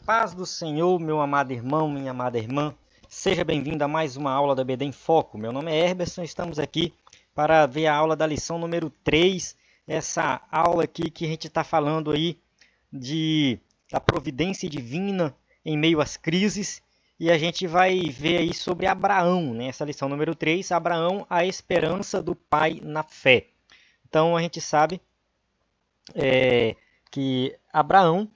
paz do Senhor, meu amado irmão, minha amada irmã. Seja bem-vindo a mais uma aula da EBD em Foco. Meu nome é Herberson, estamos aqui para ver a aula da lição número 3. Essa aula aqui que a gente está falando aí da providência divina em meio às crises. E a gente vai ver aí sobre Abraão, né? Essa lição número 3, Abraão, a esperança do pai na fé. Então a gente sabe que Abraão,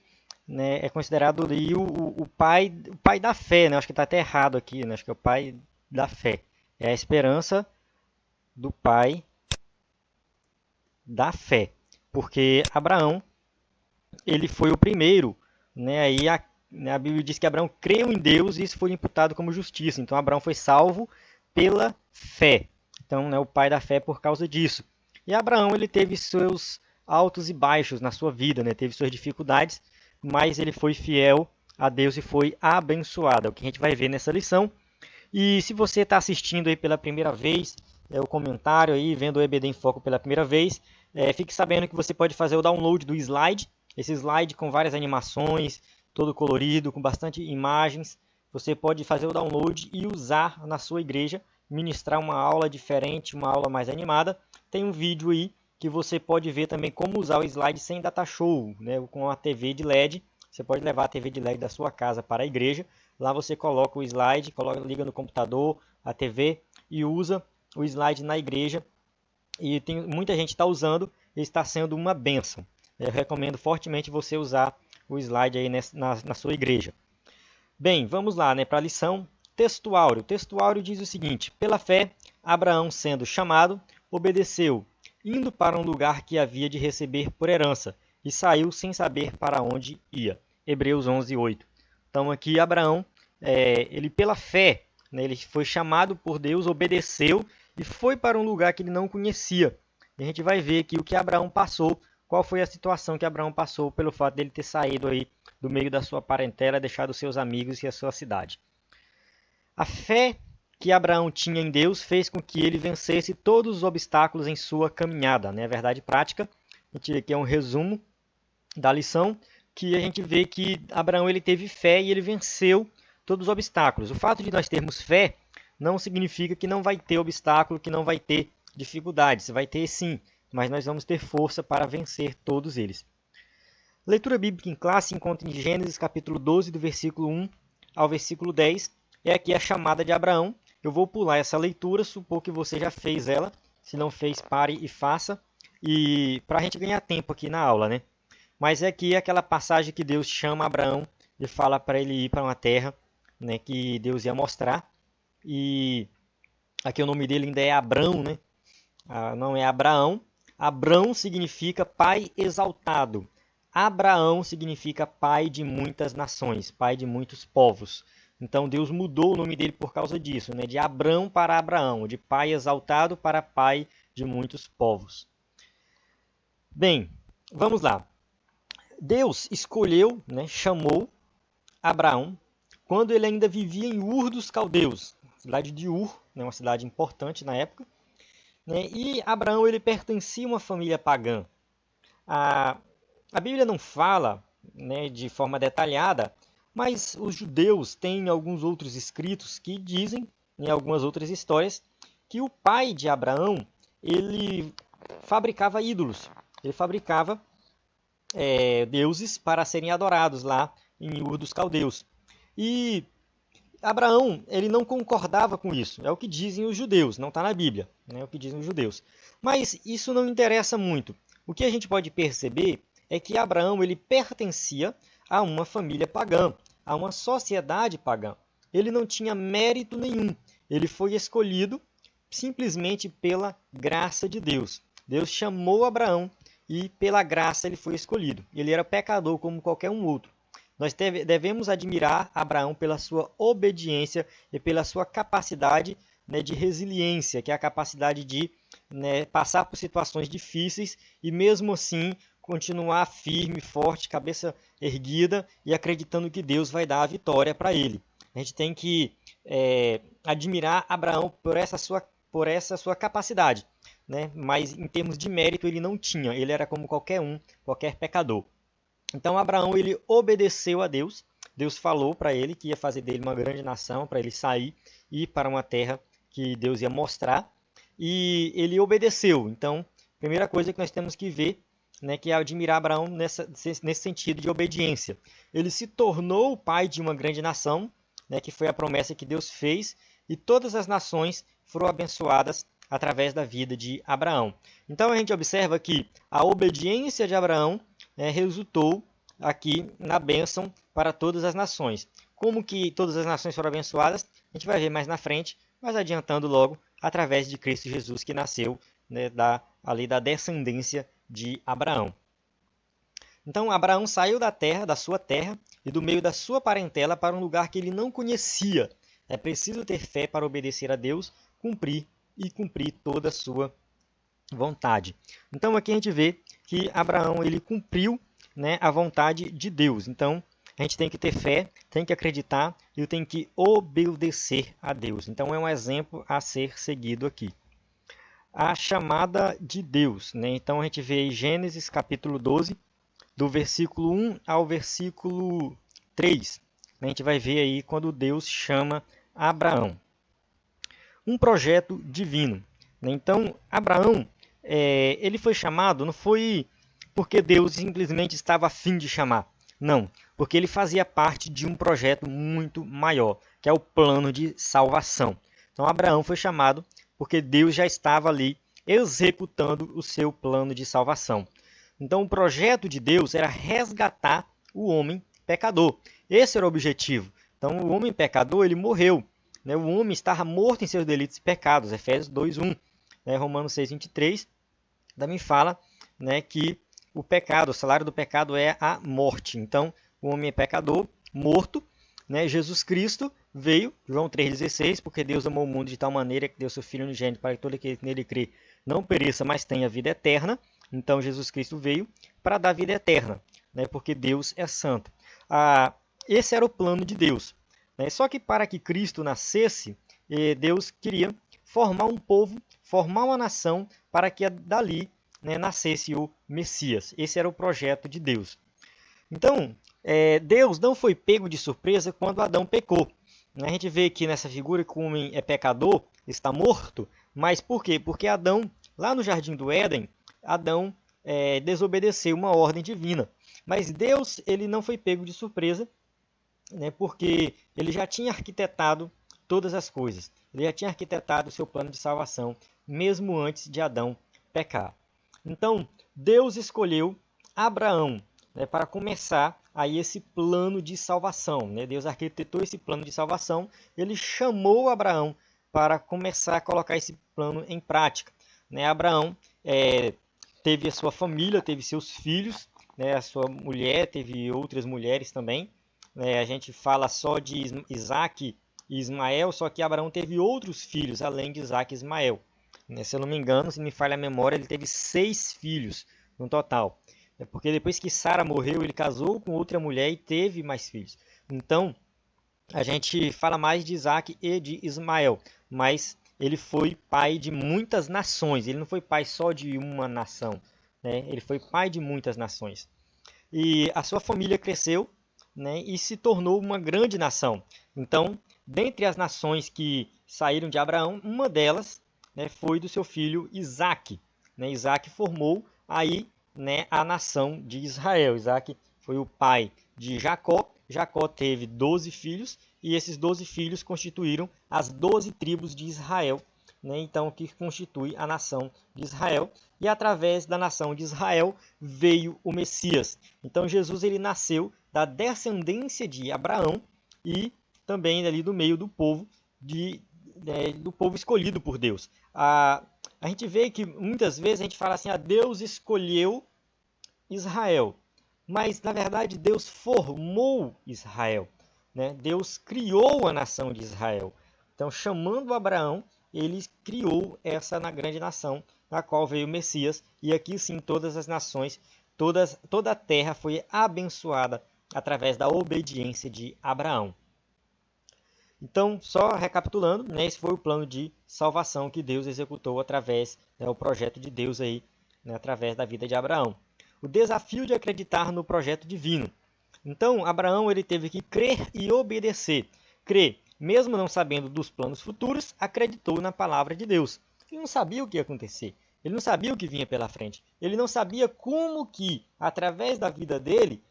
né, é considerado ali o pai da fé, né? Acho que está até errado aqui, né? Acho que é o pai da fé. É a esperança do pai da fé. Porque Abraão, ele foi o primeiro, né? Aí a Bíblia diz que Abraão creu em Deus e isso foi imputado como justiça. Então Abraão foi salvo pela fé. Então, né, o pai da fé por causa disso. E Abraão, ele teve seus altos e baixos na sua vida, né? Teve suas dificuldades, mas ele foi fiel a Deus e foi abençoado. É o que a gente vai ver nessa lição. E se você está assistindo aí pela primeira vez, o comentário aí, vendo o EBD em Foco pela primeira vez, fique sabendo que você pode fazer o download do slide, esse slide com várias animações, todo colorido, com bastante imagens. Você pode fazer o download e usar na sua igreja, ministrar uma aula diferente, uma aula mais animada. Tem um vídeo aí que você pode ver também como usar o slide sem data show, né, com a TV de LED. Você pode levar a TV de LED da sua casa para a igreja. Lá você coloca o slide, liga no computador, a TV e usa o slide na igreja. E muita gente está usando e está sendo uma bênção. Eu recomendo fortemente você usar o slide aí na sua igreja. Bem, vamos lá, né, para a lição textuário. O textuário diz o seguinte: pela fé, Abraão, sendo chamado, obedeceu, indo para um lugar que havia de receber por herança, e saiu sem saber para onde ia. Hebreus 11:8. Então aqui Abraão, ele pela fé, né, ele foi chamado por Deus, obedeceu e foi para um lugar que ele não conhecia. E a gente vai ver aqui o que Abraão passou, qual foi a situação que Abraão passou pelo fato dele ter saído aí do meio da sua parentela, deixado seus amigos e a sua cidade. A fé que Abraão tinha em Deus fez com que ele vencesse todos os obstáculos em sua caminhada, né? A verdade prática, aqui é um resumo da lição, que a gente vê que Abraão ele teve fé e ele venceu todos os obstáculos. O fato de nós termos fé não significa que não vai ter obstáculo, que não vai ter dificuldades. Vai ter sim, mas nós vamos ter força para vencer todos eles. Leitura bíblica em classe encontra em Gênesis capítulo 12, do versículo 1 ao versículo 10. É aqui a chamada de Abraão. Eu vou pular essa leitura, supor que você já fez ela. Se não fez, pare e faça. E para a gente ganhar tempo aqui na aula, né? Mas é aqui aquela passagem que Deus chama Abraão e fala para ele ir para uma terra, né, que Deus ia mostrar. E aqui o nome dele ainda é Abrão, né? Não é Abraão. Abrão significa pai exaltado. Abraão significa pai de muitas nações, pai de muitos povos. Então Deus mudou o nome dele por causa disso, né? De Abrão para Abraão, de pai exaltado para pai de muitos povos. Bem, vamos lá. Deus escolheu, né, chamou Abraão quando ele ainda vivia em Ur dos Caldeus, cidade de Ur, né, uma cidade importante na época. Né, e Abraão ele pertencia a uma família pagã. A Bíblia não fala, né, de forma detalhada, mas os judeus têm alguns outros escritos que dizem, em algumas outras histórias, que o pai de Abraão ele fabricava ídolos. Ele fabricava deuses para serem adorados lá em Ur dos Caldeus. E Abraão ele não concordava com isso. É o que dizem os judeus, não está na Bíblia. É o que dizem os judeus. Mas isso não interessa muito. O que a gente pode perceber é que Abraão ele pertencia a uma família pagã, a uma sociedade pagã. Ele não tinha mérito nenhum. Ele foi escolhido simplesmente pela graça de Deus. Deus chamou Abraão e pela graça ele foi escolhido. Ele era pecador como qualquer um outro. Nós devemos admirar Abraão pela sua obediência e pela sua capacidade, né, de resiliência, que é a capacidade de, né, passar por situações difíceis e mesmo assim continuar firme, forte, cabeça erguida e acreditando que Deus vai dar a vitória para ele. A gente tem que admirar Abraão por essa sua capacidade, né? Mas em termos de mérito ele não tinha, ele era como qualquer pecador. Então Abraão ele obedeceu a Deus, Deus falou para ele que ia fazer dele uma grande nação, para ele sair e ir para uma terra que Deus ia mostrar, e ele obedeceu. Então, a primeira coisa que nós temos que ver, né, que é admirar Abraão nesse sentido de obediência. Ele se tornou o pai de uma grande nação, né, que foi a promessa que Deus fez, e todas as nações foram abençoadas através da vida de Abraão. Então a gente observa que a obediência de Abraão resultou aqui na bênção para todas as nações. Como que todas as nações foram abençoadas, a gente vai ver mais na frente, mas adiantando logo, através de Cristo Jesus, que nasceu, né, ali da descendência de Abraão. Então Abraão saiu da sua terra e do meio da sua parentela para um lugar que ele não conhecia. É preciso ter fé para obedecer a Deus, cumprir toda a sua vontade. Então aqui a gente vê que Abraão ele cumpriu, né, a vontade de Deus. Então a gente tem que ter fé, tem que acreditar e tem que obedecer a Deus. Então é um exemplo a ser seguido aqui. A chamada de Deus, né? Então a gente vê em Gênesis capítulo 12, do versículo 1 ao versículo 3. A gente vai ver aí quando Deus chama Abraão. Um projeto divino. Então, Abraão, ele foi chamado, não foi porque Deus simplesmente estava a fim de chamar. Não, porque ele fazia parte de um projeto muito maior, que é o plano de salvação. Então, Abraão foi chamado porque Deus já estava ali executando o seu plano de salvação. Então, o projeto de Deus era resgatar o homem pecador. Esse era o objetivo. Então, o homem pecador, ele morreu. Né? O homem estava morto em seus delitos e pecados. Efésios 2:1. Né? Romanos 6:23 também fala, né, que o pecado, o salário do pecado é a morte. Então, o homem é pecador, morto. Né? Jesus Cristo veio, João 3,16, porque Deus amou o mundo de tal maneira que deu seu Filho unigênito para que todo aquele que nele crê não pereça, mas tenha vida eterna. Então, Jesus Cristo veio para dar vida eterna, né? Porque Deus é santo. Esse era o plano de Deus. Né? Só que para que Cristo nascesse, Deus queria formar um povo, formar uma nação, para que dali, né, nascesse o Messias. Esse era o projeto de Deus. Então, Deus não foi pego de surpresa quando Adão pecou. A gente vê aqui nessa figura que o homem é pecador, está morto, mas por quê? Porque Adão, lá no Jardim do Éden, Adão desobedeceu uma ordem divina. Mas Deus ele não foi pego de surpresa, né, porque ele já tinha arquitetado todas as coisas. Ele já tinha arquitetado o seu plano de salvação, mesmo antes de Adão pecar. Então, Deus escolheu Abraão, né, para começar aí esse plano de salvação. Né? Deus arquitetou esse plano de salvação, ele chamou Abraão para começar a colocar esse plano em prática. Né? Abraão teve a sua família, teve seus filhos, né? A sua mulher, teve outras mulheres também. A gente fala só de Isaac e Ismael, só que Abraão teve outros filhos, além de Isaac e Ismael. Se eu não me engano, se me falha a memória, ele teve 6 filhos no total. Porque depois que Sara morreu, ele casou com outra mulher e teve mais filhos. Então, a gente fala mais de Isaac e de Ismael, mas ele foi pai de muitas nações, ele não foi pai só de uma nação, né? Ele foi pai de muitas nações. E a sua família cresceu, né, e se tornou uma grande nação. Então, dentre as nações que saíram de Abraão, uma delas, né, foi do seu filho Isaac. Né? Isaac formou aí, né, a nação de Israel. Isaac foi o pai de Jacó. Jacó teve 12 filhos e esses 12 filhos constituíram as 12 tribos de Israel. Né? Então, que constitui a nação de Israel. E através da nação de Israel veio o Messias. Então, Jesus ele nasceu da descendência de Abraão e também ali do meio do povo, do povo escolhido por Deus. A gente vê que muitas vezes a gente fala assim, Deus escolheu Israel. Mas, na verdade, Deus formou Israel. Né? Deus criou a nação de Israel. Então, chamando Abraão, ele criou essa grande nação, na qual veio o Messias. E aqui sim, todas as nações, toda a terra foi abençoada através da obediência de Abraão. Então, só recapitulando, né, esse foi o plano de salvação que Deus executou através, o projeto de Deus aí, né, através da vida de Abraão. O desafio de acreditar no projeto divino. Então, Abraão ele teve que crer e obedecer. Crer, mesmo não sabendo dos planos futuros, acreditou na palavra de Deus. Ele não sabia o que ia acontecer. Ele não sabia o que vinha pela frente. Ele não sabia como que, através da vida dele,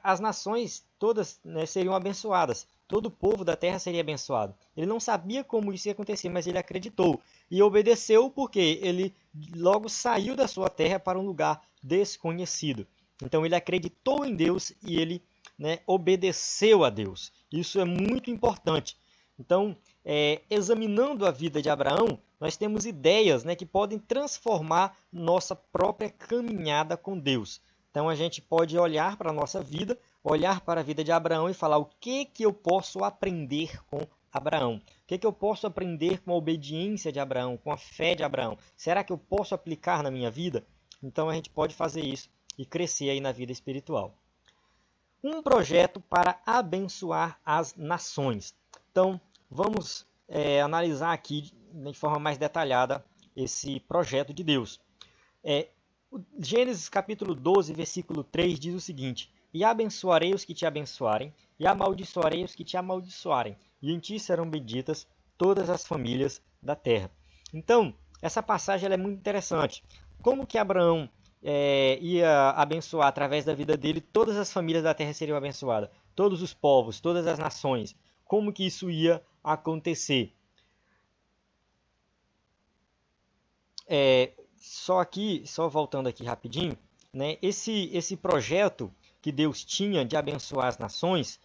as nações todas, né, seriam abençoadas. Todo o povo da terra seria abençoado. Ele não sabia como isso ia acontecer, mas ele acreditou. E obedeceu porque ele logo saiu da sua terra para um lugar desconhecido. Então ele acreditou em Deus e ele, né, obedeceu a Deus. Isso é muito importante. Então, examinando a vida de Abraão, nós temos ideias, né, que podem transformar nossa própria caminhada com Deus. Então a gente pode olhar para a nossa vida, olhar para a vida de Abraão e falar o que eu posso aprender com Abraão. O que eu posso aprender com a obediência de Abraão, com a fé de Abraão? Será que eu posso aplicar na minha vida? Então a gente pode fazer isso e crescer aí na vida espiritual. Um projeto para abençoar as nações. Então, vamos analisar aqui de forma mais detalhada esse projeto de Deus. Gênesis capítulo 12, versículo 3 diz o seguinte: E abençoarei os que te abençoarem, e amaldiçoarei os que te amaldiçoarem, e em ti serão benditas todas as famílias da terra. Então, essa passagem ela é muito interessante. Como que Abraão ia abençoar através da vida dele, todas as famílias da terra seriam abençoadas, todos os povos, todas as nações. Como que isso ia acontecer? Só voltando aqui rapidinho, né? Esse projeto que Deus tinha de abençoar as nações,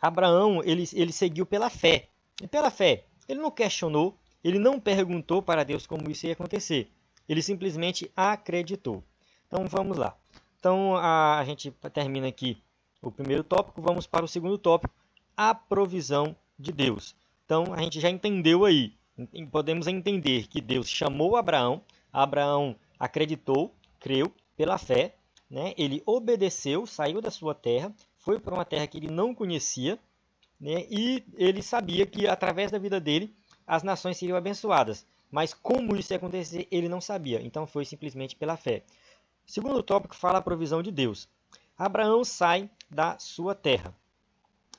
Abraão ele seguiu pela fé. E pela fé, ele não questionou, ele não perguntou para Deus como isso ia acontecer. Ele simplesmente acreditou. Então vamos lá. Então a gente termina aqui o primeiro tópico, vamos para o segundo tópico, a provisão de Deus. Então a gente já entendeu aí, podemos entender que Deus chamou Abraão, Abraão acreditou, creu pela fé, né? Ele obedeceu, saiu da sua terra, foi para uma terra que ele não conhecia, né? E ele sabia que através da vida dele as nações seriam abençoadas. Mas como isso ia acontecer, ele não sabia. Então foi simplesmente pela fé. Segundo tópico fala a provisão de Deus. Abraão sai da sua terra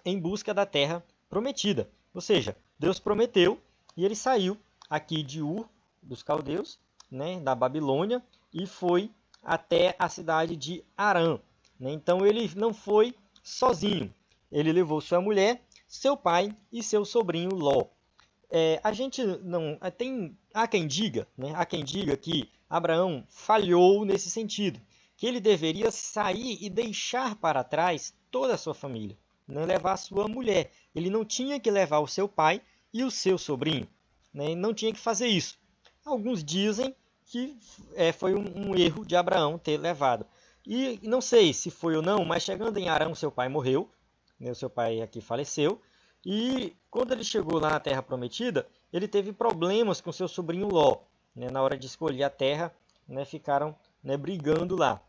em busca da terra prometida. Ou seja, Deus prometeu e ele saiu aqui de Ur, dos caldeus, né, da Babilônia, e foi até a cidade de Harã. Né? Então ele não foi sozinho. Ele levou sua mulher, seu pai e seu sobrinho Ló. A gente não há quem diga, né? Há quem diga que Abraão falhou nesse sentido, que ele deveria sair e deixar para trás toda a sua família, né? Levar sua mulher. Ele não tinha que levar o seu pai e o seu sobrinho, né? Ele não tinha que fazer isso. Alguns dizem que foi um erro de Abraão ter levado. E não sei se foi ou não, mas chegando em Harã, seu pai morreu, né? O seu pai aqui faleceu. E quando ele chegou lá na Terra Prometida, ele teve problemas com seu sobrinho Ló. Né? Na hora de escolher a terra, né? Ficaram, né, brigando lá.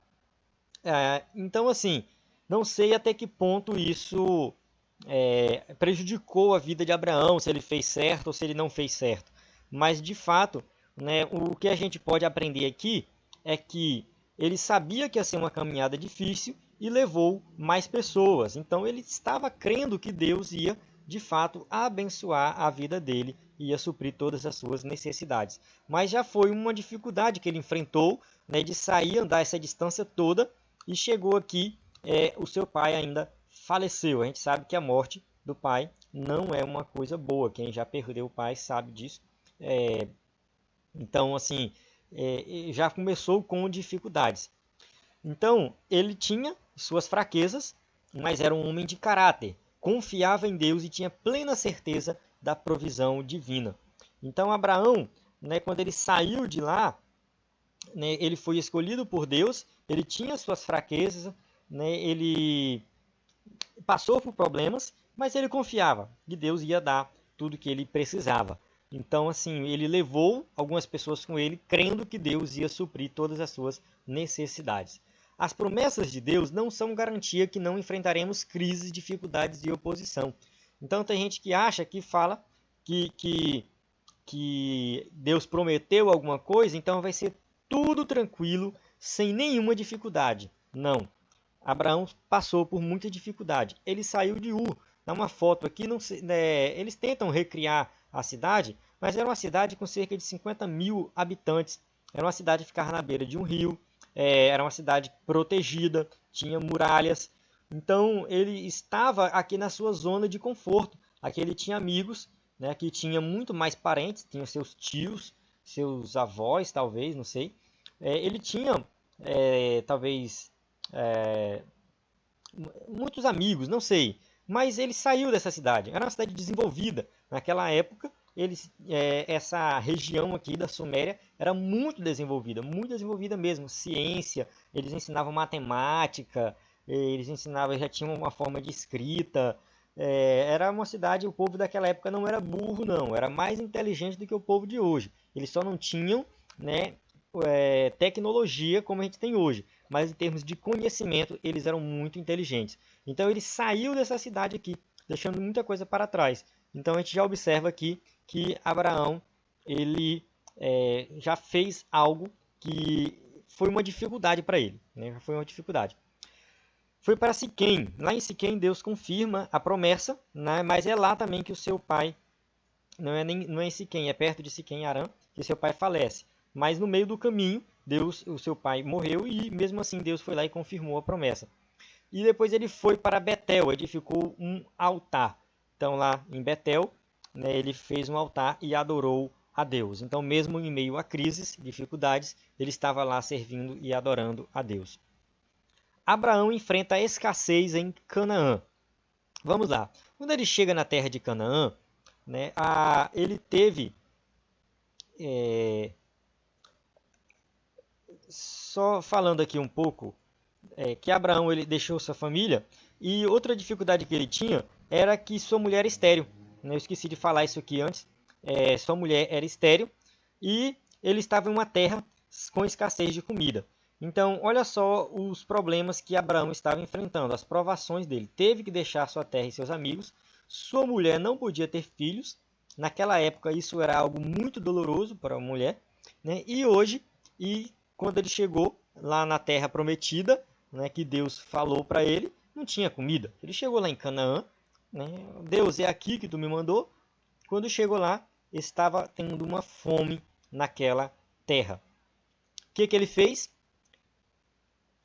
Então, assim, não sei até que ponto isso prejudicou a vida de Abraão, se ele fez certo ou se ele não fez certo. Mas, de fato, né, o que a gente pode aprender aqui é que ele sabia que ia ser uma caminhada difícil e levou mais pessoas. Então, ele estava crendo que Deus ia de fato abençoar a vida dele e ia suprir todas as suas necessidades. Mas já foi uma dificuldade que ele enfrentou, né, de sair, andar essa distância toda, e chegou aqui, o seu pai ainda faleceu. A gente sabe que a morte do pai não é uma coisa boa. Quem já perdeu o pai sabe disso. Então, assim, já começou com dificuldades. Então, ele tinha suas fraquezas, mas era um homem de caráter, confiava em Deus e tinha plena certeza da provisão divina. Então, Abraão, né, quando ele saiu de lá, né, ele foi escolhido por Deus, ele tinha suas fraquezas, né, ele passou por problemas, mas ele confiava que Deus ia dar tudo que ele precisava. Então, assim, ele levou algumas pessoas com ele, crendo que Deus ia suprir todas as suas necessidades. As promessas de Deus não são garantia que não enfrentaremos crises, dificuldades e oposição. Então, tem gente que acha, que fala que Deus prometeu alguma coisa, então vai ser tudo tranquilo, sem nenhuma dificuldade. Não. Abraão passou por muita dificuldade. Ele saiu de Ur. Dá uma foto aqui, não sei, né, eles tentam recriar a cidade, mas era uma cidade com cerca de 50 mil habitantes. Era uma cidade que ficava na beira de um rio, era uma cidade protegida, tinha muralhas. Então ele estava aqui na sua zona de conforto. Aqui ele tinha amigos, né, que tinha muito mais parentes, tinha seus tios, seus avós, talvez, não sei. Ele tinha, talvez, muitos amigos, não sei. Mas ele saiu dessa cidade. Era uma cidade desenvolvida. Naquela época, essa região aqui da Suméria era muito desenvolvida mesmo. Ciência, eles ensinavam matemática, eles ensinavam, já tinham uma forma de escrita. Era uma cidade, o povo daquela época não era burro, não. Era mais inteligente do que o povo de hoje. Eles só não tinham, né, tecnologia como a gente tem hoje, mas em termos de conhecimento eles eram muito inteligentes. Então ele saiu dessa cidade aqui, deixando muita coisa para trás. Então a gente já observa aqui que Abraão ele já fez algo que foi uma dificuldade para ele, né? Foi uma dificuldade. Foi para Siquém. Lá em Siquém Deus confirma a promessa, né? Mas é lá também que o seu pai não é em Siquém, é perto de Siquém, Arã, que seu pai falece. Mas no meio do caminho, Deus, o seu pai morreu e mesmo assim Deus foi lá e confirmou a promessa. E depois ele foi para Betel, edificou um altar. Então lá em Betel, né, ele fez um altar e adorou a Deus. Então mesmo em meio a crises, dificuldades, ele estava lá servindo e adorando a Deus. Abraão enfrenta a escassez em Canaã. Vamos lá. Quando ele chega na terra de Canaã, né, ele teve só falando aqui um pouco, que Abraão ele deixou sua família e outra dificuldade que ele tinha era que sua mulher era estéril. Eu esqueci de falar isso aqui antes. Sua mulher era estéril e ele estava em uma terra com escassez de comida. Então, olha só os problemas que Abraão estava enfrentando, as provações dele. Teve que deixar sua terra e seus amigos. Sua mulher não podia ter filhos. Naquela época, isso era algo muito doloroso para a mulher, né? E quando ele chegou lá na terra prometida, né, que Deus falou para ele, não tinha comida. Ele chegou lá em Canaã, né? Deus, é aqui que tu me mandou. Quando chegou lá, estava tendo uma fome naquela terra. O que ele fez?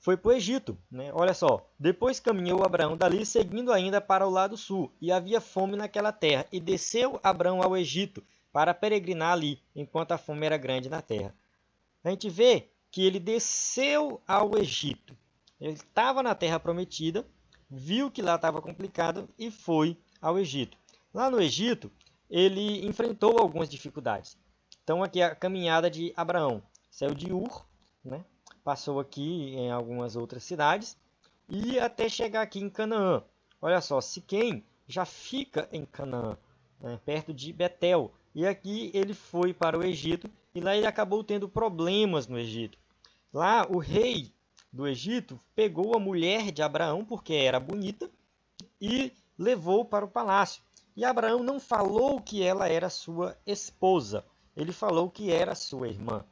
Foi para o Egito, né? Olha só, depois caminhou Abraão dali, seguindo ainda para o lado sul, e havia fome naquela terra, e desceu Abraão ao Egito para peregrinar ali, enquanto a fome era grande na terra. A gente vê que ele desceu ao Egito. Ele estava na terra prometida, viu que lá estava complicado e foi ao Egito. Lá no Egito, ele enfrentou algumas dificuldades. Então aqui a caminhada de Abraão. Saiu de Ur, né? Passou aqui em algumas outras cidades e até chegar aqui em Canaã. Olha só, Siquém já fica em Canaã, né? Perto de Betel. E aqui ele foi para o Egito e lá ele acabou tendo problemas no Egito. Lá o rei do Egito pegou a mulher de Abraão, porque era bonita, e levou para o palácio. E Abraão não falou que ela era sua esposa, ele falou que era sua irmã.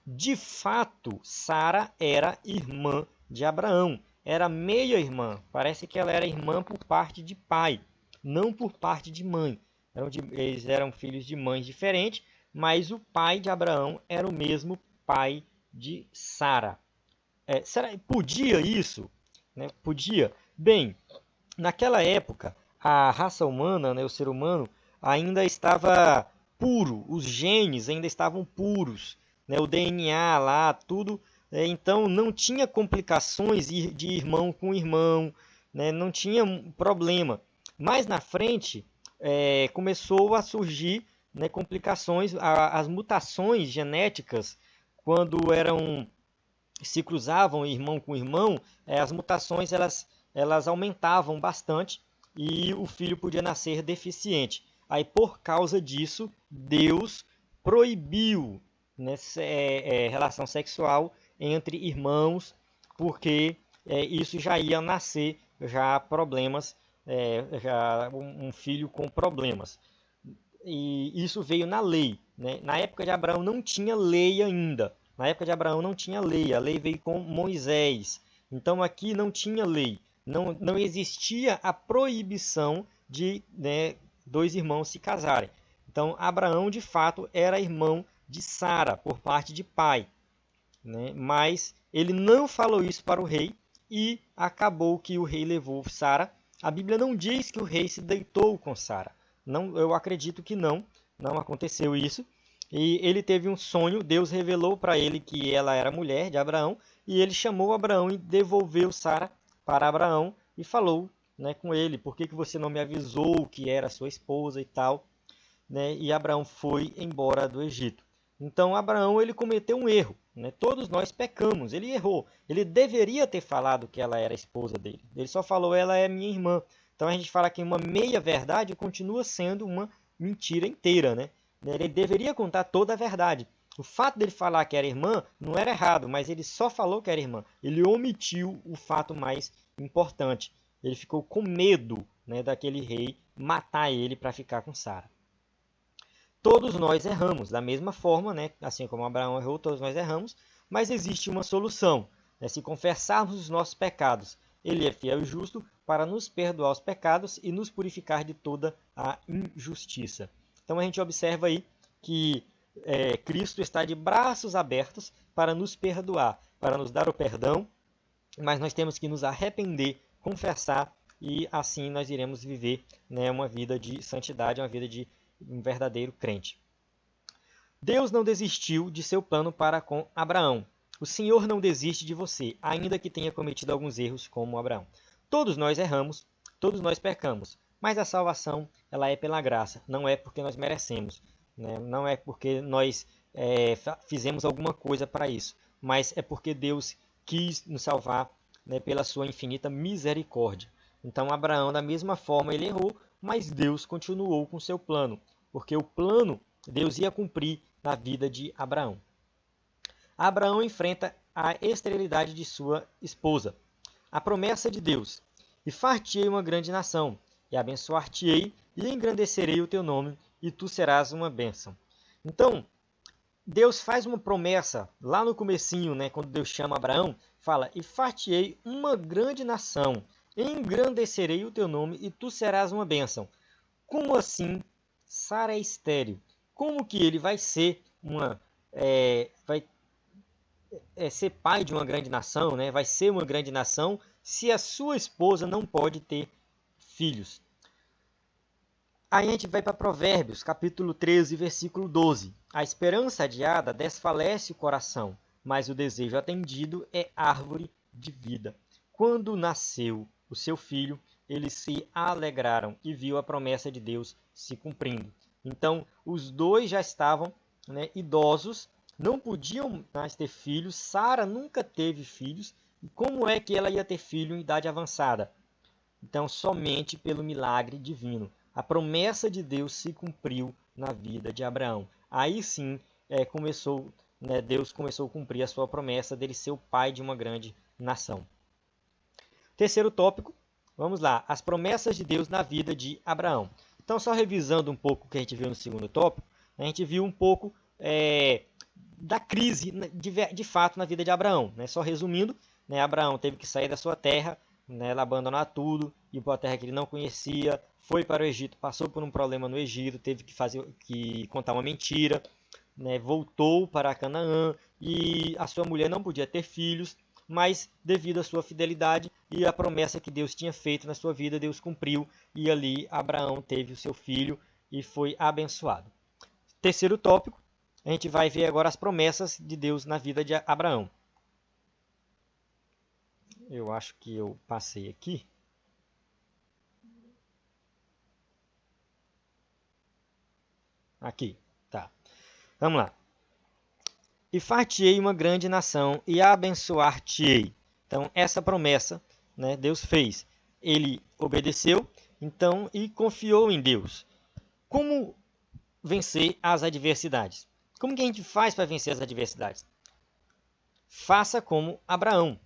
De fato, Sara era irmã de Abraão, era meia-irmã. Parece que ela era irmã por parte de pai, não por parte de mãe. Eles eram filhos de mães diferentes, mas o pai de Abraão era o mesmo pai de Sara. Podia isso? Né? Podia? Bem, naquela época, a raça humana, né, o ser humano, ainda estava puro, os genes ainda estavam puros, né, o DNA lá, tudo. Então não tinha complicações de irmão com irmão, né, não tinha problema. Mais na frente, começou a surgir, né, complicações, as mutações genéticas, quando se cruzavam irmão com irmão, as mutações elas aumentavam bastante e o filho podia nascer deficiente. Aí, por causa disso, Deus proibiu, né, relação sexual entre irmãos, porque isso já ia nascer já problemas, já um filho com problemas. E isso veio na lei, né? Na época de Abraão não tinha lei ainda. Na época de Abraão não tinha lei. A lei veio com Moisés. Então aqui não tinha lei, não existia a proibição de, né, dois irmãos se casarem. Então Abraão de fato era irmão de Sara por parte de pai, né? Mas ele não falou isso para o rei e acabou que o rei levou Sara. A Bíblia não diz que o rei se deitou com Sara. Não, eu acredito que não aconteceu isso. E ele teve um sonho, Deus revelou para ele que ela era mulher de Abraão, e ele chamou Abraão e devolveu Sara para Abraão e falou, né, com ele: por que você não me avisou que era sua esposa e tal? Né? E Abraão foi embora do Egito. Então Abraão ele cometeu um erro, né? Todos nós pecamos, ele errou. Ele deveria ter falado que ela era a esposa dele. Ele só falou: ela é minha irmã. Então a gente fala que uma meia verdade continua sendo uma mentira inteira, né? Ele deveria contar toda a verdade. O fato dele falar que era irmã não era errado, mas ele só falou que era irmã. Ele omitiu o fato mais importante. Ele ficou com medo, né, daquele rei matar ele para ficar com Sara. Todos nós erramos, da mesma forma, né? Assim como Abraão errou, todos nós erramos, mas existe uma solução, né? Se confessarmos os nossos pecados, ele é fiel e justo para nos perdoar os pecados e nos purificar de toda a injustiça. Então a gente observa aí que Cristo está de braços abertos para nos perdoar, para nos dar o perdão, mas nós temos que nos arrepender, confessar, e assim nós iremos viver, né, uma vida de santidade, uma vida de um verdadeiro crente. Deus não desistiu de seu plano para com Abraão. O Senhor não desiste de você, ainda que tenha cometido alguns erros como Abraão. Todos nós erramos, todos nós pecamos, mas a salvação ela é pela graça, não é porque nós merecemos, né? Não é porque nós fizemos alguma coisa para isso, mas é porque Deus quis nos salvar, né, pela sua infinita misericórdia. Então Abraão, da mesma forma, ele errou, mas Deus continuou com seu plano, porque o plano Deus ia cumprir na vida de Abraão. Abraão enfrenta a esterilidade de sua esposa. A promessa de Deus: e far-te-ei uma grande nação, e abençoar-te-ei, e engrandecerei o teu nome, e tu serás uma bênção. Então, Deus faz uma promessa lá no comecinho, né, quando Deus chama Abraão, fala: e far-te-ei uma grande nação, engrandecerei o teu nome, e tu serás uma bênção. Como assim Sara é estéril? Como que ele vai ser ser pai de uma grande nação, né? Vai ser uma grande nação se a sua esposa não pode ter filhos? Aí a gente vai para Provérbios, capítulo 13, versículo 12. A esperança adiada desfalece o coração, mas o desejo atendido é árvore de vida. Quando nasceu o seu filho, eles se alegraram e viu a promessa de Deus se cumprindo. Então, os dois já estavam, né, idosos, não podiam mais ter filhos. Sara nunca teve filhos. E como é que ela ia ter filho em idade avançada? Então, somente pelo milagre divino. A promessa de Deus se cumpriu na vida de Abraão. Aí sim, Deus começou a cumprir a sua promessa dele ser o pai de uma grande nação. Terceiro tópico, vamos lá, as promessas de Deus na vida de Abraão. Então, só revisando um pouco o que a gente viu no segundo tópico, a gente viu um pouco da crise de fato na vida de Abraão. Né? Só resumindo, né, Abraão teve que sair da sua terra, né, abandonar tudo, ir para uma terra que ele não conhecia, foi para o Egito, passou por um problema no Egito, teve que contar uma mentira, né, voltou para Canaã e a sua mulher não podia ter filhos, mas devido à sua fidelidade e à promessa que Deus tinha feito na sua vida, Deus cumpriu e ali Abraão teve o seu filho e foi abençoado. Terceiro tópico, a gente vai ver agora as promessas de Deus na vida de Abraão. Eu acho que eu passei aqui. Aqui, tá. Vamos lá. E far-te-ei uma grande nação e abençoar-te-ei. Então, essa promessa, né, Deus fez. Ele obedeceu, então, e confiou em Deus. Como vencer as adversidades? Como que a gente faz para vencer as adversidades? Faça como Abraão.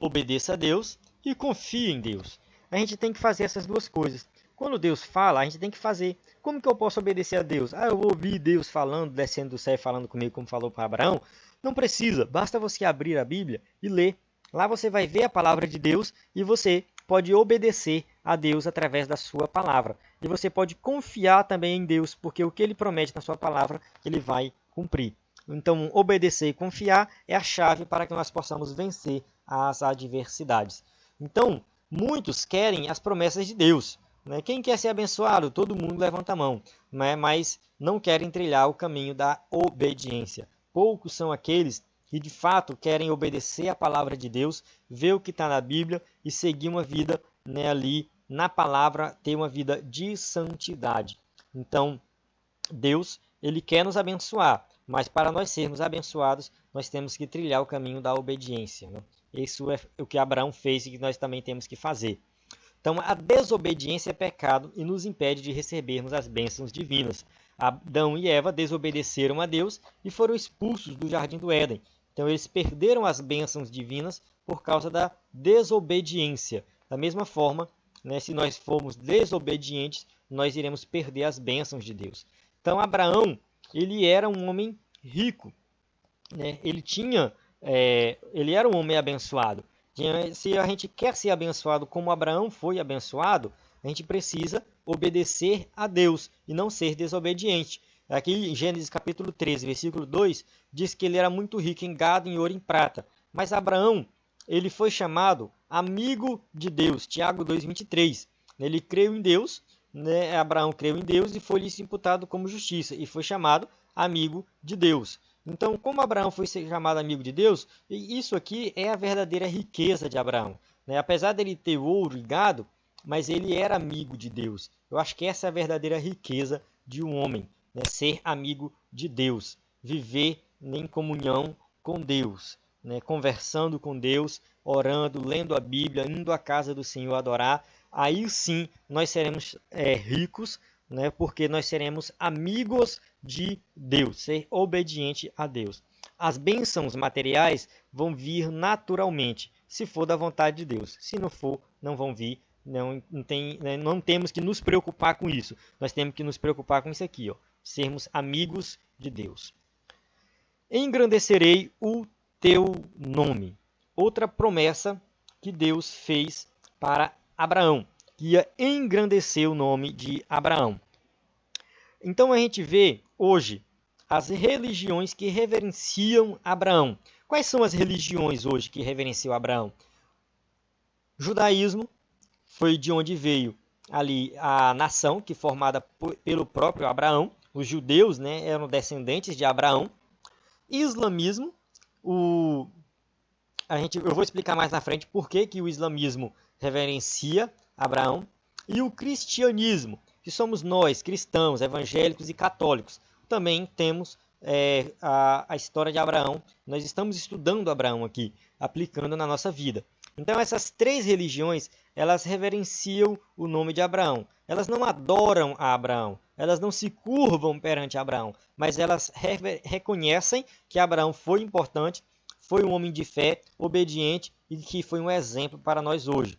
Obedeça a Deus e confie em Deus. A gente tem que fazer essas duas coisas. Quando Deus fala, a gente tem que fazer. Como que eu posso obedecer a Deus? Eu ouvi Deus falando, descendo do céu e falando comigo como falou para Abraão. Não precisa, basta você abrir a Bíblia e ler. Lá você vai ver a palavra de Deus e você pode obedecer a Deus através da sua palavra. E você pode confiar também em Deus, porque o que ele promete na sua palavra, ele vai cumprir. Então, obedecer e confiar é a chave para que nós possamos vencer as adversidades. Então, muitos querem as promessas de Deus. Né? Quem quer ser abençoado? Todo mundo levanta a mão, né? Mas não querem trilhar o caminho da obediência. Poucos são aqueles que de fato querem obedecer a palavra de Deus, ver o que está na Bíblia e seguir uma vida, né, ali na palavra, ter uma vida de santidade. Então, Deus, ele quer nos abençoar, mas para nós sermos abençoados, nós temos que trilhar o caminho da obediência. Né? Isso é o que Abraão fez e que nós também temos que fazer. Então, a desobediência é pecado e nos impede de recebermos as bênçãos divinas. Adão e Eva desobedeceram a Deus e foram expulsos do jardim do Éden. Então, eles perderam as bênçãos divinas por causa da desobediência. Da mesma forma, né, se nós formos desobedientes, nós iremos perder as bênçãos de Deus. Então, Abraão, ele era um homem rico, né? Ele era um homem abençoado. Se a gente quer ser abençoado como Abraão foi abençoado, a gente precisa obedecer a Deus e não ser desobediente. Aqui em Gênesis capítulo 13, versículo 2, diz que ele era muito rico em gado, em ouro e em prata. Mas Abraão, ele foi chamado amigo de Deus, Tiago 2,23. Ele creu em Deus, né? Abraão creu em Deus e foi-lhe imputado como justiça, e foi chamado amigo de Deus. Então, como Abraão foi chamado amigo de Deus, isso aqui é a verdadeira riqueza de Abraão. Né? Apesar dele ter ouro e gado, mas ele era amigo de Deus. Eu acho que essa é a verdadeira riqueza de um homem, né? Ser amigo de Deus, viver em comunhão com Deus, né? Conversando com Deus, orando, lendo a Bíblia, indo à casa do Senhor adorar. Aí sim nós seremos ricos, né? Porque nós seremos amigos de Deus, ser obediente a Deus. As bênçãos materiais vão vir naturalmente, se for da vontade de Deus. Se não for, não vão vir. Não temos que nos preocupar com isso. Nós temos que nos preocupar com isso aqui, ó, sermos amigos de Deus. Engrandecerei o teu nome. Outra promessa que Deus fez para Abraão, que ia engrandecer o nome de Abraão. Então a gente vê hoje as religiões que reverenciam Abraão. Quais são as religiões hoje que reverenciam Abraão? Judaísmo foi de onde veio ali a nação, que formada pelo próprio Abraão. Os judeus, né, eram descendentes de Abraão. Islamismo, eu vou explicar mais na frente por que o islamismo reverencia Abraão. E o cristianismo, que somos nós, cristãos, evangélicos e católicos. Também temos a história de Abraão. Nós estamos estudando Abraão aqui, aplicando na nossa vida. Então essas três religiões, elas reverenciam o nome de Abraão. Elas não adoram a Abraão, elas não se curvam perante Abraão, mas elas reconhecem que Abraão foi importante, foi um homem de fé, obediente e que foi um exemplo para nós hoje.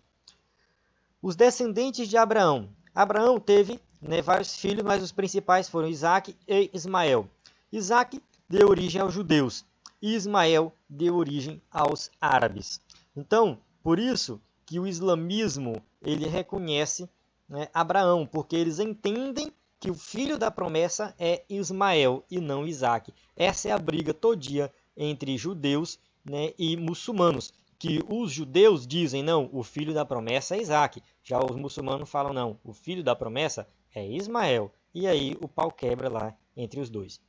Os descendentes de Abraão. Abraão teve, né, vários filhos, mas os principais foram Isaac e Ismael. Isaac deu origem aos judeus e Ismael deu origem aos árabes. Então, por isso que o islamismo ele reconhece, né, Abraão, porque eles entendem que o filho da promessa é Ismael e não Isaac. Essa é a briga todinha entre judeus, né, e muçulmanos. Que os judeus dizem, não, o filho da promessa é Isaac. Já os muçulmanos falam, não, o filho da promessa é Ismael. E aí o pau quebra lá entre os dois.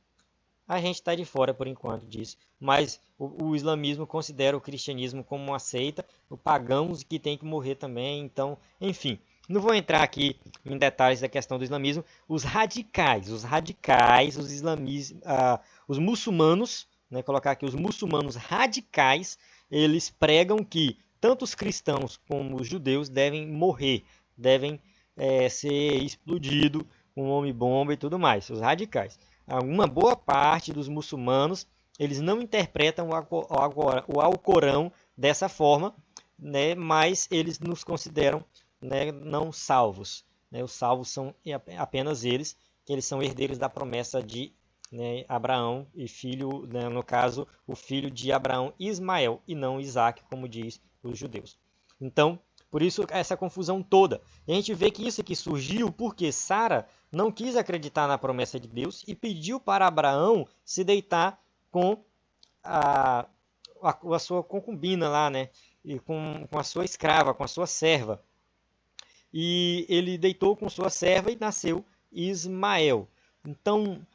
A gente está de fora por enquanto disso, mas o islamismo considera o cristianismo como uma seita, o pagãos que tem que morrer também, então, enfim. Não vou entrar aqui em detalhes da questão do islamismo. Os muçulmanos, né, colocar aqui os muçulmanos radicais, eles pregam que tanto os cristãos como os judeus devem morrer, devem ser explodidos com homem-bomba e tudo mais, os radicais. Uma boa parte dos muçulmanos, eles não interpretam o Alcorão dessa forma, né, mas eles nos consideram, né, não salvos. Né, os salvos são apenas eles, que eles são herdeiros da promessa de né, Abraão e filho, né, no caso, o filho de Abraão, Ismael, e não Isaque, como diz os judeus. Então, por isso essa confusão toda. E a gente vê que isso aqui surgiu porque Sara não quis acreditar na promessa de Deus e pediu para Abraão se deitar com a, a sua concubina lá, né? E com a sua escrava, com a sua serva. E ele deitou com sua serva e nasceu Ismael. Então,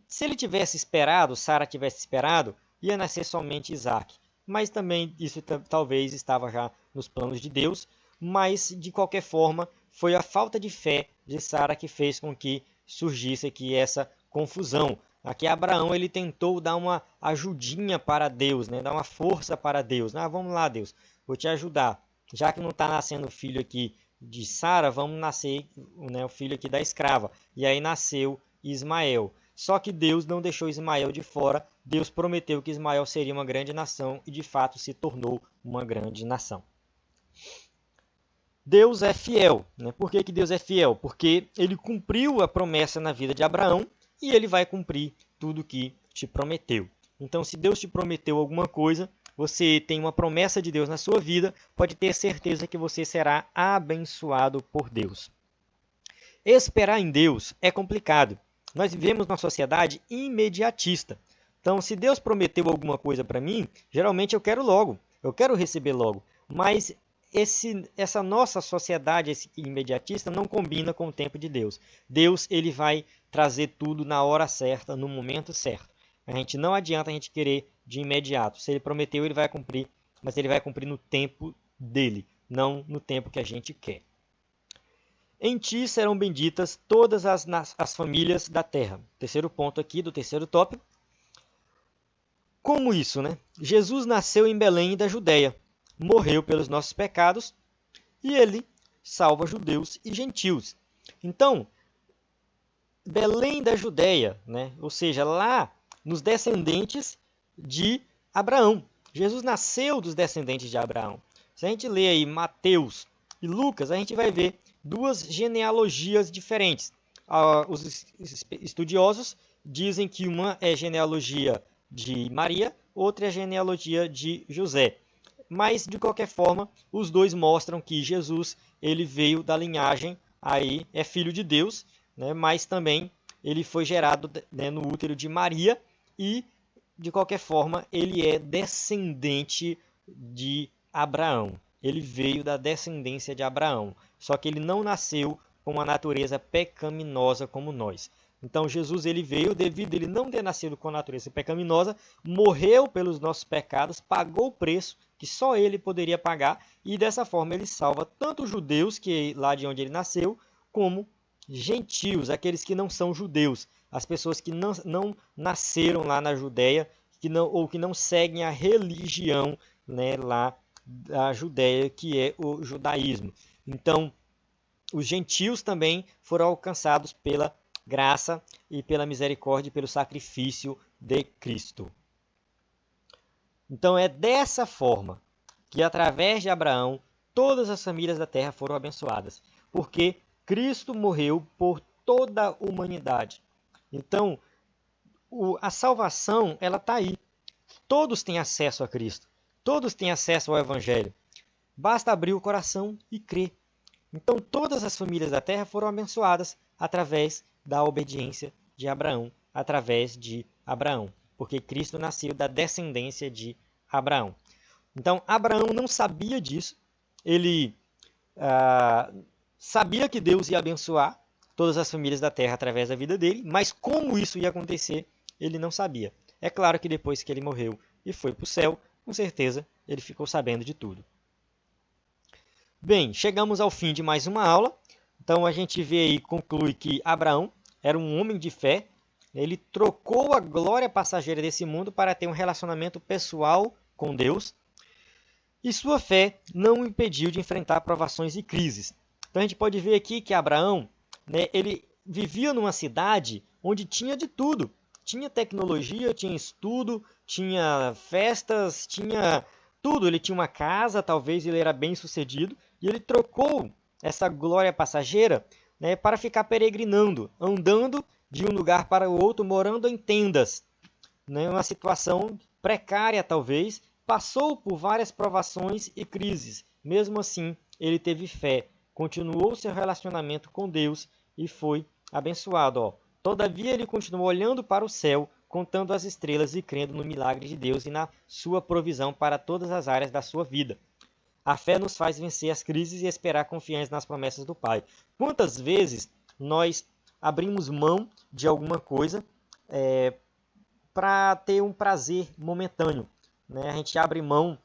se ele tivesse esperado, Sara tivesse esperado, ia nascer somente Isaac. Mas também isso talvez estava já nos planos de Deus. Mas, de qualquer forma, foi a falta de fé de Sara que fez com que surgisse aqui essa confusão. Aqui Abraão ele tentou dar uma ajudinha para Deus, né? Dar uma força para Deus. Ah, vamos lá, Deus, vou te ajudar. Já que não está nascendo filho aqui de Sara, vamos nascer, né, o filho aqui da escrava. E aí nasceu Ismael. Só que Deus não deixou Ismael de fora. Deus prometeu que Ismael seria uma grande nação e de fato se tornou uma grande nação. Deus é fiel. Né? Por que Deus é fiel? Porque ele cumpriu a promessa na vida de Abraão e ele vai cumprir tudo que te prometeu. Então, se Deus te prometeu alguma coisa, você tem uma promessa de Deus na sua vida, pode ter certeza que você será abençoado por Deus. Esperar em Deus é complicado. Nós vivemos numa sociedade imediatista. Então, se Deus prometeu alguma coisa para mim, geralmente eu quero logo, eu quero receber logo. Mas essa nossa sociedade esse imediatista não combina com o tempo de Deus. Deus ele vai trazer tudo na hora certa, no momento certo. A gente não adianta a gente querer de imediato. Se ele prometeu, ele vai cumprir, mas ele vai cumprir no tempo dele, não no tempo que a gente quer. Em ti serão benditas todas as famílias da terra. Terceiro ponto aqui do terceiro tópico. Como isso, né? Jesus nasceu em Belém da Judéia, morreu pelos nossos pecados e ele salva judeus e gentios. Então, Belém da Judéia, né? Ou seja, lá nos descendentes de Abraão. Jesus nasceu dos descendentes de Abraão. Se a gente ler aí Mateus e Lucas, a gente vai ver duas genealogias diferentes. Os estudiosos dizem que uma é genealogia de Maria, outra é genealogia de José. Mas, de qualquer forma, os dois mostram que Jesus ele veio da linhagem, aí é filho de Deus, né, mas também ele foi gerado, né, no útero de Maria e, de qualquer forma, ele é descendente de Abraão. Ele veio da descendência de Abraão, só que ele não nasceu com uma natureza pecaminosa como nós. Então Jesus ele veio devido a ele não ter nascido com a natureza pecaminosa, morreu pelos nossos pecados, pagou o preço que só ele poderia pagar e dessa forma ele salva tanto os judeus, que lá de onde ele nasceu, como gentios, aqueles que não são judeus, as pessoas que não nasceram lá na Judéia ou que não seguem a religião, né, lá da Judéia, que é o judaísmo. Então, os gentios também foram alcançados pela graça e pela misericórdia e pelo sacrifício de Cristo. Então é dessa forma que através de Abraão todas as famílias da terra foram abençoadas, porque Cristo morreu por toda a humanidade. Então a salvação ela está aí. Todos têm acesso a Cristo. Todos têm acesso ao Evangelho. Basta abrir o coração e crer. Então todas as famílias da terra foram abençoadas através da obediência de Abraão, através de Abraão, porque Cristo nasceu da descendência de Abraão. Então Abraão não sabia disso, ele sabia que Deus ia abençoar todas as famílias da terra através da vida dele, mas como isso ia acontecer, ele não sabia. É claro que depois que ele morreu e foi para o céu, com certeza ele ficou sabendo de tudo. Bem, chegamos ao fim de mais uma aula. Então a gente vê aí, conclui que Abraão era um homem de fé. Ele trocou a glória passageira desse mundo para ter um relacionamento pessoal com Deus. E sua fé não o impediu de enfrentar provações e crises. Então a gente pode ver aqui que Abraão, né, ele vivia numa cidade onde tinha de tudo. Tinha tecnologia, tinha estudo, tinha festas, tinha tudo. Ele tinha uma casa, talvez ele era bem sucedido. E ele trocou essa glória passageira, né, para ficar peregrinando, andando de um lugar para o outro morando em tendas, né? Uma situação precária talvez, passou por várias provações e crises. Mesmo assim, ele teve fé, continuou seu relacionamento com Deus e foi abençoado. Ó. Todavia, ele continuou olhando para o céu, contando as estrelas e crendo no milagre de Deus e na sua provisão para todas as áreas da sua vida. A fé nos faz vencer as crises e esperar confiantes nas promessas do Pai. Quantas vezes nós abrimos mão de alguma coisa para ter um prazer momentâneo, né? A gente abre mão,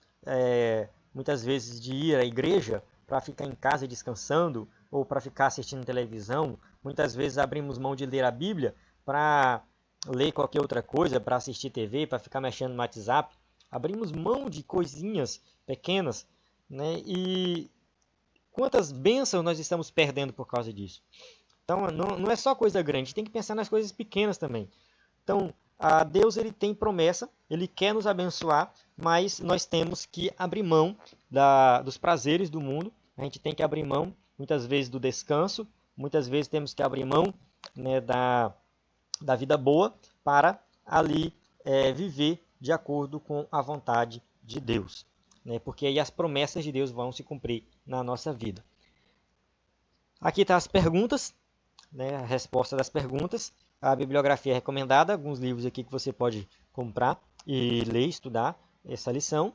muitas vezes, de ir à igreja para ficar em casa descansando ou para ficar assistindo televisão. Muitas vezes abrimos mão de ler a Bíblia para ler qualquer outra coisa, para assistir TV, para ficar mexendo no WhatsApp. Abrimos mão de coisinhas pequenas, né? E quantas bênçãos nós estamos perdendo por causa disso? Então, não é só coisa grande, a gente tem que pensar nas coisas pequenas também. Então, Deus ele tem promessa, ele quer nos abençoar, mas nós temos que abrir mão dos prazeres do mundo, a gente tem que abrir mão, muitas vezes, do descanso, muitas vezes temos que abrir mão, né, da vida boa para ali viver de acordo com a vontade de Deus, né, porque aí as promessas de Deus vão se cumprir na nossa vida. Aqui estão as perguntas, né, a resposta das perguntas, a bibliografia recomendada, alguns livros aqui que você pode comprar e ler, estudar essa lição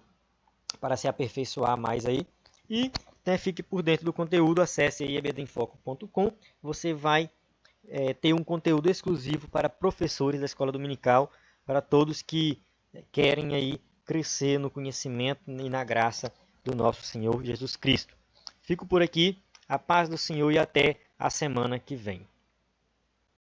para se aperfeiçoar mais aí. E, né, fique por dentro do conteúdo, acesse aí ebedemfoco.com, você vai ter um conteúdo exclusivo para professores da escola dominical, para todos que querem aí crescer no conhecimento e na graça do nosso Senhor Jesus Cristo. Fico por aqui, a paz do Senhor e até a semana que vem.